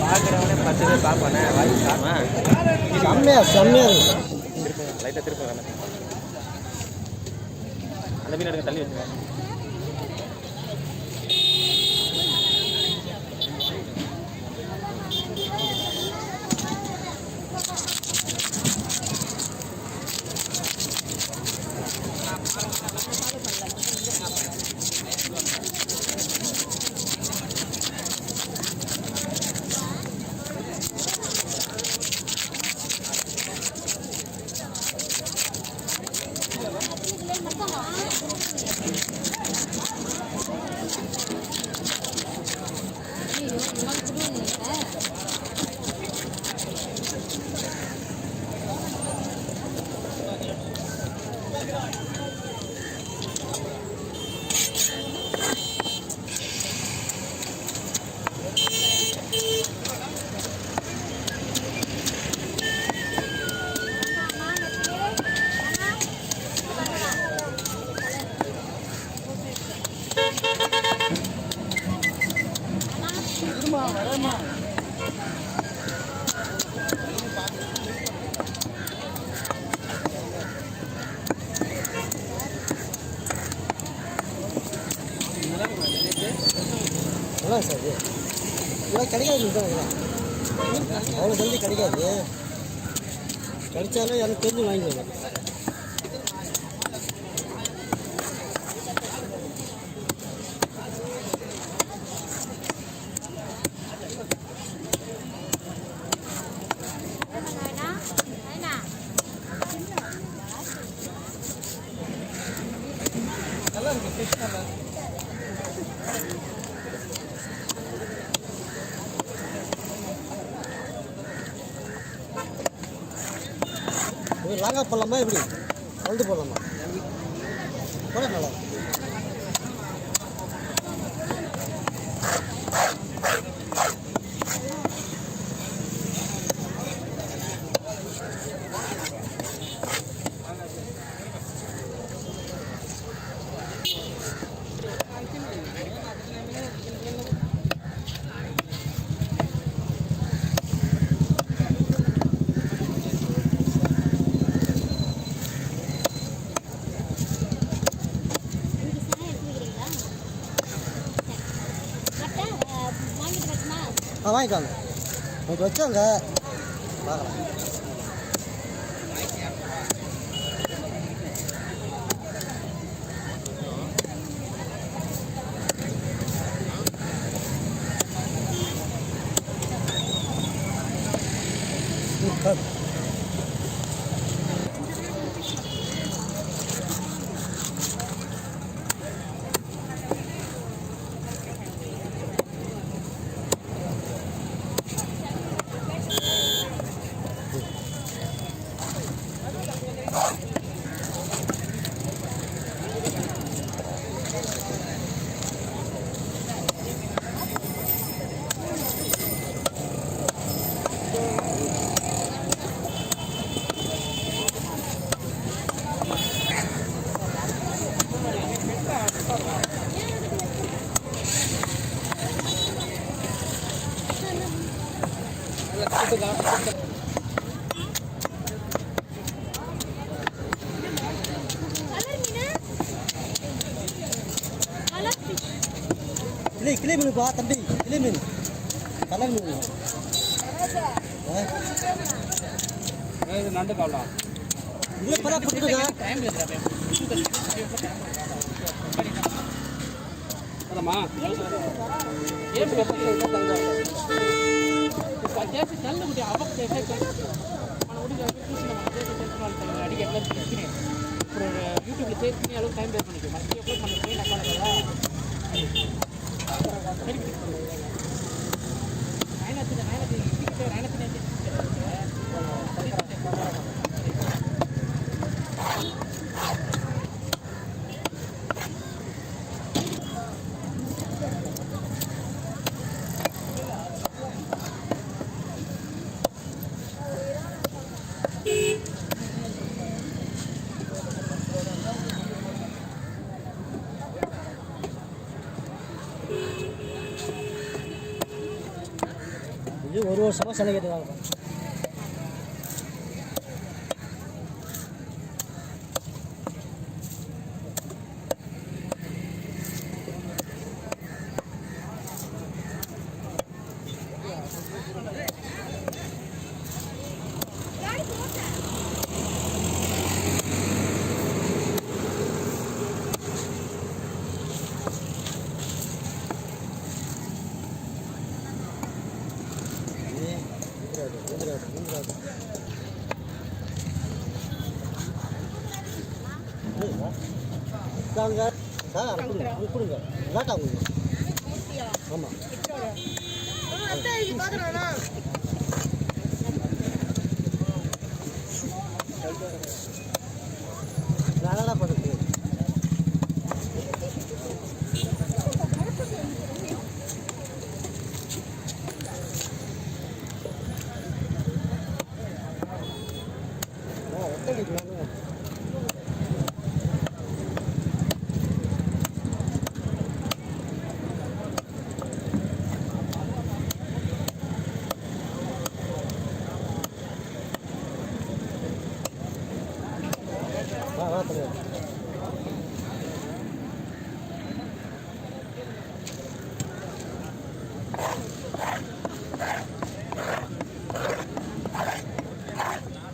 பார்க்குறவனே 10 பேர் பார்ப்பானே வாங்கி சாப்பிடுவேன். செம்மையாக திருப்பி லைட்டாக திருப்பி அந்த மீன் எடுக்க தள்ளி வச்சுருவேன். நல்லா சார் இதெல்லாம் கிடைக்காது. அவ்வளோ ஜல்தி கிடைக்காது. கிடைச்சாலும் எனக்கு தெரிஞ்சு வாங்கிடுவேன். நல்லா இருக்கு ஃபிஷ் நல்லா இருக்கு. லாங்கா போடலாமா எப்படி வளர்ந்து போடலாமா போட நல்லா வாங்கிக்காங்க. இன்னைக்கு வச்சாங்க பார்க்கலாம். கிளி மீனுப்பா தம்பி, கிளி மீன் கலர் மீன் நண்டு காவலாம் இதில் பரா போட்டுருக்கா அதம்மா தள்ளுபடி அவக்கு அடிக்க எல்லாத்தையும் அப்புறம் யூடியூப்ல சேர்த்து அளவுக்கு டைம் பேர் பண்ணிக்க மற்ற அப்லோட் பண்ணிருக்கேன் இது ஒரு வருஷமாக சென்னை கேட்டுருக்காங்க. சார் கொடுங்க லேட்டாக கொடுங்க. ஆமாம் அத்தை இது பார்க்குறேண்ணா